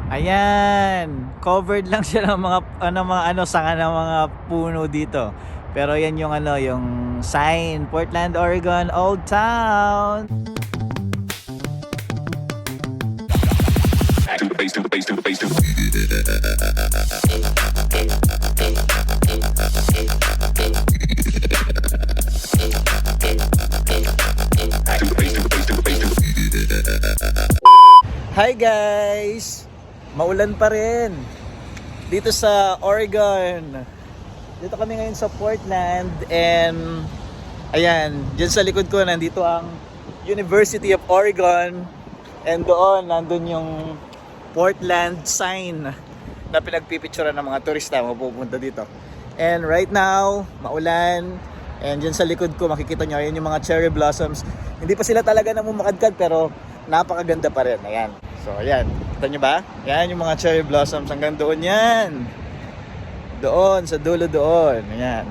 Ayan, covered lang siya ng mga sanga ng mga puno dito. Pero yan yung yung sign, Portland, Oregon, Old Town. Hi guys! Maulan pa rin dito sa Oregon. Dito kami ngayon sa Portland and ayan, dyan sa likod ko nandito ang University of Oregon and doon nandun yung Portland sign na pinagpipicturean ng mga turista mapupunta dito. And right now, maulan and dyan sa likod ko makikita nyo, ayan yung mga cherry blossoms. Hindi pa sila talaga namumakadkad pero napakaganda pa rin. Ayan. So ayan, kita nyo ba? Ayan yung mga cherry blossoms hanggang doon yan. Doon, sa dulo doon. Ayan.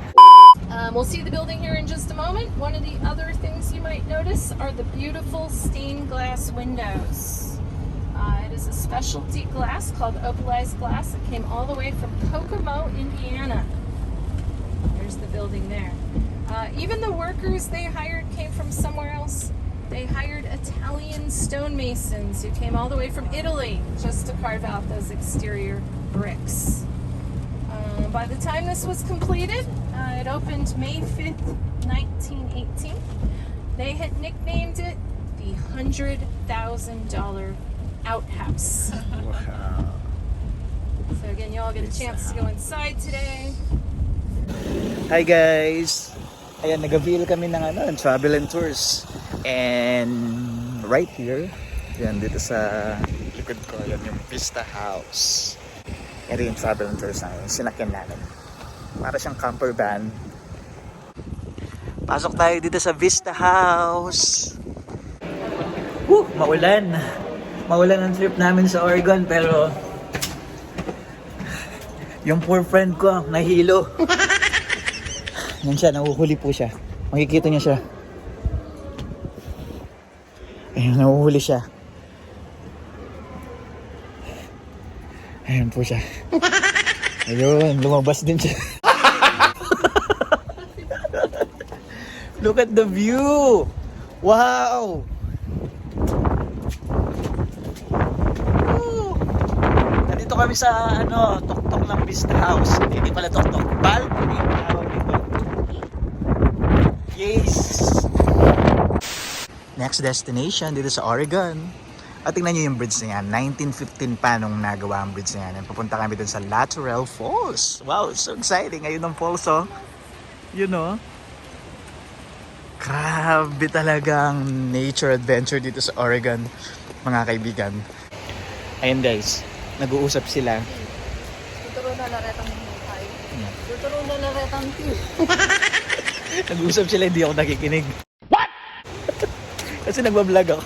We'll see the building here in just a moment. One of the other things you might notice are the beautiful stained glass windows. It is a specialty glass called opalized glass that came all the way from Kokomo, Indiana. There's the building there. Even the workers they hired came from somewhere else. They hired Italian stonemasons who came all the way from Italy just to carve out those exterior bricks. By the time this was completed, it opened May 5th, 1918. They had nicknamed it the $100,000 outhouse. Wow. So again, you all get a chance to go inside today. Hi guys! Ayan, nag-avail kami ng travel and tours. And right here, yan dito sa likod ko, yan yung Vista House. Yan yung travel and tours namin, sinakyan namin. Para siyang camper van. Pasok tayo dito sa Vista House. Woo! Maulan. Maulan ang trip namin sa Oregon pero yung poor friend ko, nahilo. Yan siya, nahuhuli po siya. Makikita niyo siya. Ayun, nahuhuli siya. Ayun po siya. Ayun, lumabas din siya. Look at the view! Wow! Woo! Nandito kami sa tuktok ng Vista House. Hindi pala tuktok, balcony. Yes! Next destination dito sa Oregon. At tingnan nyo yung bridge na yan. 1915 pa nung nagawa ang bridge na yan. Papunta kami dun sa Waterfalls Falls. Wow, it's so exciting. Ayun ang falls, oh. You know? Grabe talagang nature adventure dito sa Oregon, mga kaibigan. Ayun guys, nag-uusap sila. Tuturo na laretang hukay. Tuturo na laretang tea. Nag-uusap sila, hindi ako nakikinig. What? Kasi nagbablog ako.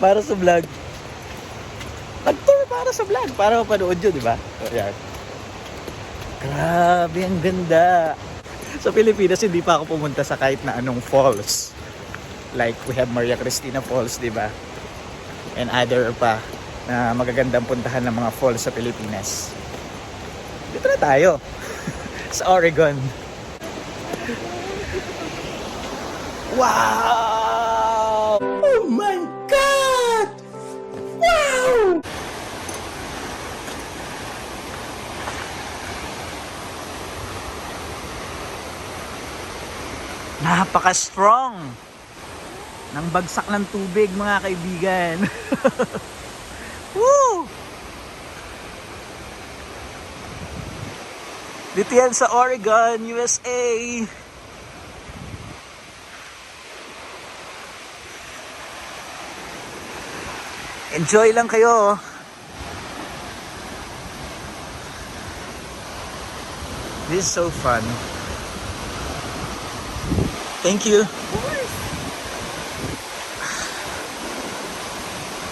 Para sa vlog. Nag-tour para sa vlog. Para mapanood yun, di ba? So, yan. Grabe, ang ganda. Sa Pilipinas, hindi pa ako pumunta sa kahit na anong falls. Like, we have Maria Cristina Falls, di ba? And other pa na magagandang puntahan ng mga falls sa Pilipinas. Dito na tayo. Sa Oregon. Wow! Oh my God! Wow! Napaka-strong ng bagsak ng tubig, mga kaibigan. Woo! Dito yan sa Oregon, USA. Enjoy lang kayo. This is so fun. Thank you. Of course.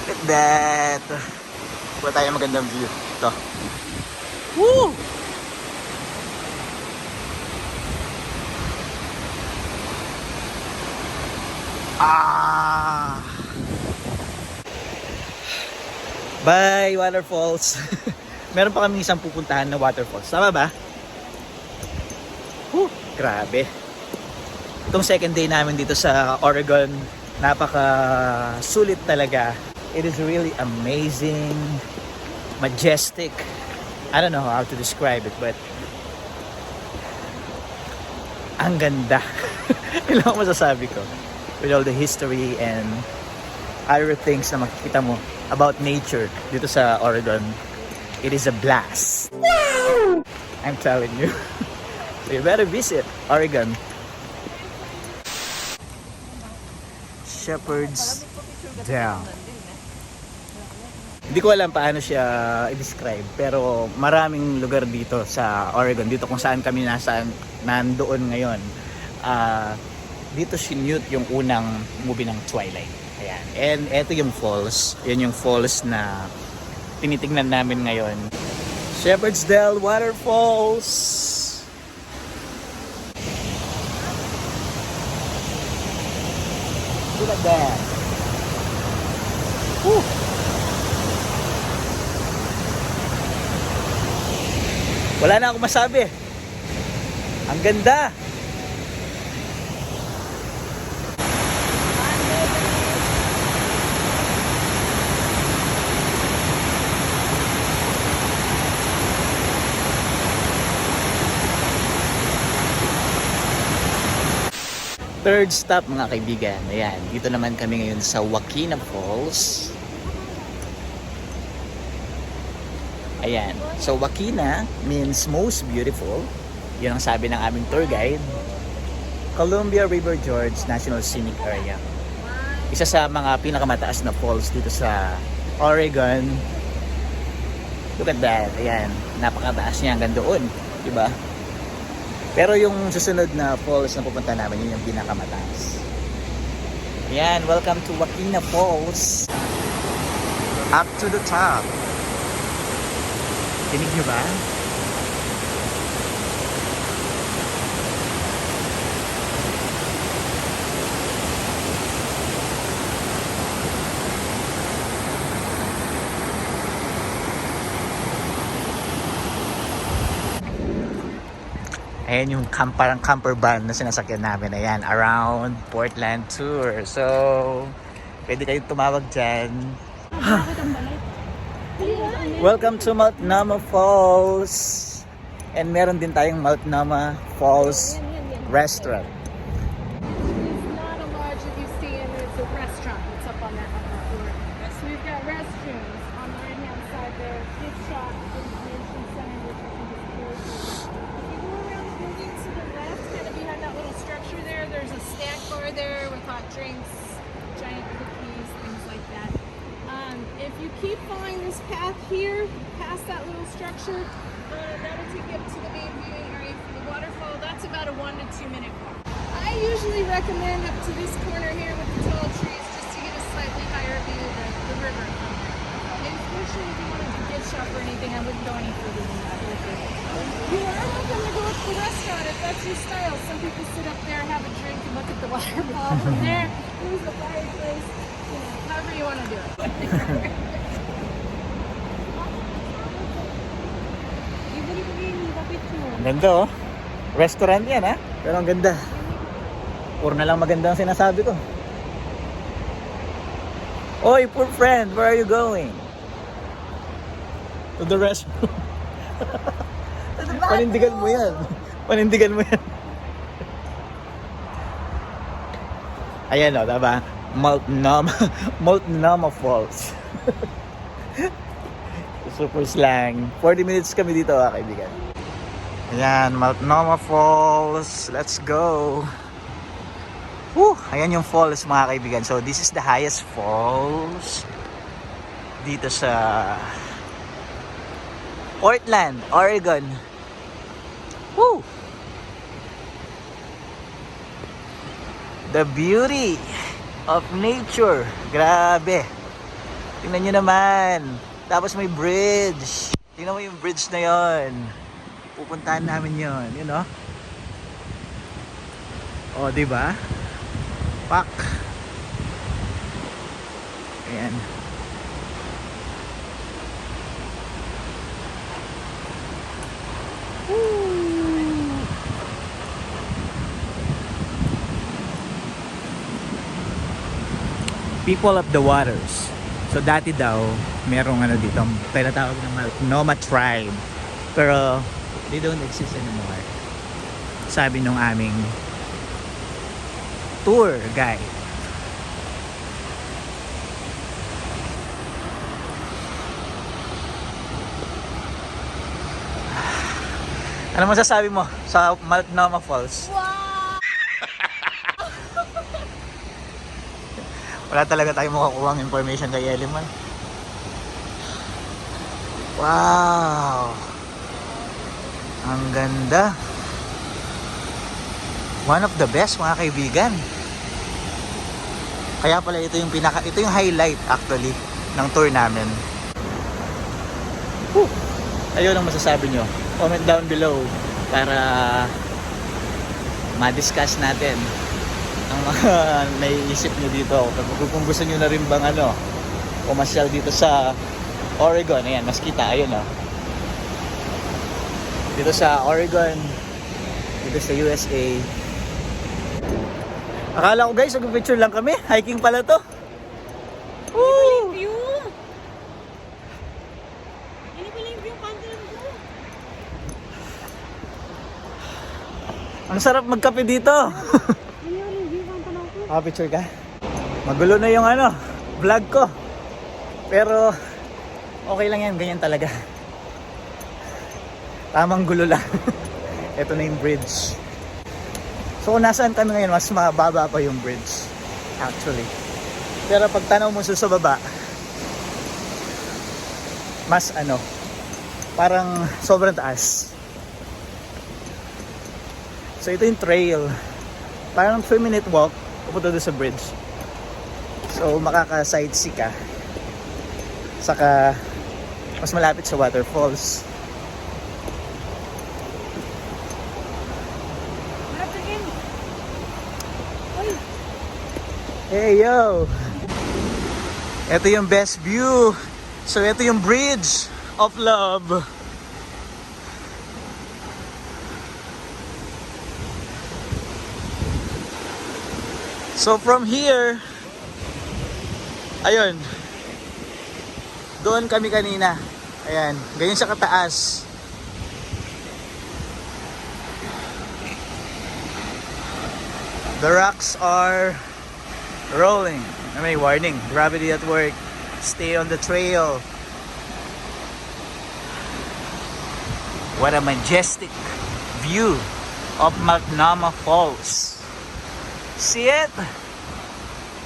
Look at that. Kuha tayo magandang view. Ito. Woo! Bye, Waterfalls. Meron pa kami isang pupuntahan na waterfalls. Tama ba? Grabe. Itong second day namin dito sa Oregon, napaka sulit talaga. It is really amazing, majestic. I don't know how to describe it, but ang ganda. Yun lang ang masasabi ko. With all the history and other things na makikita mo about nature dito sa Oregon, it is a blast. I'm telling you. So you better visit Oregon. Shepherd's Dam. Hindi ko alam paano siya i-describe, pero maraming lugar dito sa Oregon, dito kung saan kami nandoon ngayon. Dito sinute yung unang movie ng Twilight. Ayan. And eto yung falls. Yan yung falls na tinitingnan namin ngayon. Shepherd's Dam Waterfalls. Look at that. Woo! Wala na akong masabi. Ang ganda. Third stop mga kaibigan. Ayan, dito naman kami ngayon sa Waukena Falls. Ayan. So Waukena means most beautiful. Yun ang sabi ng aming tour guide. Columbia River Gorge National Scenic Area. Isa sa mga pinakamataas na falls dito sa Oregon. Look at that. Ayan. Napakataas niya hanggang doon. Diba? Pero yung susunod na falls na pupunta namin, yun yung pinakamataas. Ayan. Welcome to Waukena Falls. Up to the top. Tinig nyo ba? Ayan yung parang camper van na sinasakyan namin. Ayan, around Portland tour. So, pwede kayong tumawag dyan. Welcome to Multnomah Falls. And meron din tayong Multnomah Falls restaurant. It's not a lodge that you stay in, it's a restaurant. It's up on that upper floor. So we've got restrooms on the right hand side there, gift shop, information center, which I think is cool. If you go around the building to the left, kind of behind that little structure there, there's a snack bar there with hot drinks, giant cookies, things like that. If you keep following this path here, past that little structure, that'll take you up to the main viewing area for the waterfall. That's about a 1 to 2 minute walk. I usually recommend up to this corner here with the tall trees just to get a slightly higher view of the river from there. And especially if you wanted to gift shop or anything, I wouldn't go any further than that. You are welcome to go up to the restaurant if that's your style. Some people sit up there, have a drink, and look at the waterfall from there. There's a fireplace. You know, however you want to do it. Ang ganda oh. Restaurant yan ha. Pero ang ganda. Puro na lang maganda ang sinasabi ko. Oy, poor friend, where are you going? To the restroom. Panindigan mo yan. Panindigan mo yan. Ayan o, diba? Multnomah Falls. Super slang. 40 minutes kami dito kaibigan. Ayan, Multnomah Falls. Let's go. Woo! Ayan yung falls mga kaibigan. So this is the highest falls dito sa Portland, Oregon. Woo! The beauty of nature. Grabe. Tingnan nyo naman. Tapos may bridge. Tingnan mo yung bridge na yon. Pupuntahan namin yon, you know? Oh, di ba? Pak. Ayan. People of the Waters. So dati daw, merong ano dito, tinatawag ng Multnomah tribe. Pero they don't exist anymore. Sabi nung aming tour guide. Ano masasabi mo sa Multnomah Falls? Wow! Wala talaga tayong makakuha ng information kay Eliman. Wow! Ang ganda. One of the best, mga kaibigan. Kaya pala ito yung ito yung highlight actually ng tour namin. Whew. Ayun ang masasabi nyo. Comment down below para ma-discuss natin ang mga naiisip nyo dito. Kung gusto nyo na rin bang pumasyal dito sa Oregon. Ayan, mas kita. Ayun dito sa Oregon, dito sa USA. Akala ko guys, mag-picture lang kami. Hiking pala to. Woo! Ang sarap magkape dito. Picture ka? Magulo na yung vlog ko. Pero okay lang yan, ganyan talaga. Tamang gulo lang. Ito na yung bridge. So kung nasaan kami ngayon, mas mababa pa yung bridge. Actually. Pero pag tanaw mo sa baba, mas parang sobrang taas. So ito yung trail. Parang 3-minute walk pupunta doon sa bridge. So makaka-sightsee ka. Saka mas malapit sa Waterfalls. Hey yo! Ito yung best view. So ito yung Bridge of Love. So from here, ayun, doon kami kanina. Ayan, ganyan siya kataas. The rocks are rolling. May warning, gravity at work. Stay on the trail. What a majestic view of Multnomah Falls. See it?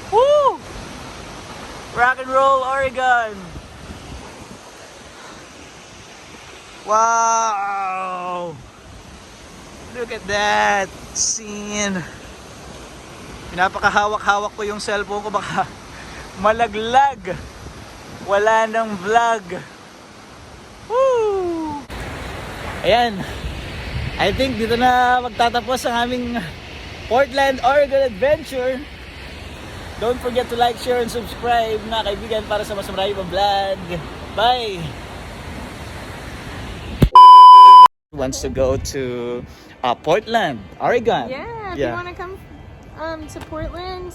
Woo! Rock and roll, Oregon. Wow! Look at that scene. Pinapakahawak-hawak ko yung cellphone ko, baka malaglag. Wala nang vlog. Woo! Ayan. I think dito na magtatapos ang aming Portland, Oregon adventure. Don't forget to like, share, and subscribe, mga kaibigan, para sa mas marami pang vlog. Bye! Wants to go to Portland, Oregon. Yeah, if you want to come to Portland,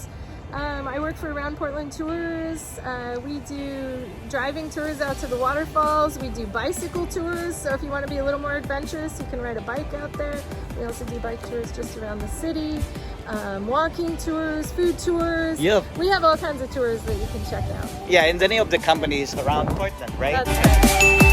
I work for Around Portland Tours. We do driving tours out to the waterfalls. We do bicycle tours. So if you want to be a little more adventurous, you can ride a bike out there. We also do bike tours just around the city. Walking tours, food tours. Yep. We have all kinds of tours that you can check out. Yeah, and the name of the company is Around Portland, right? That's right.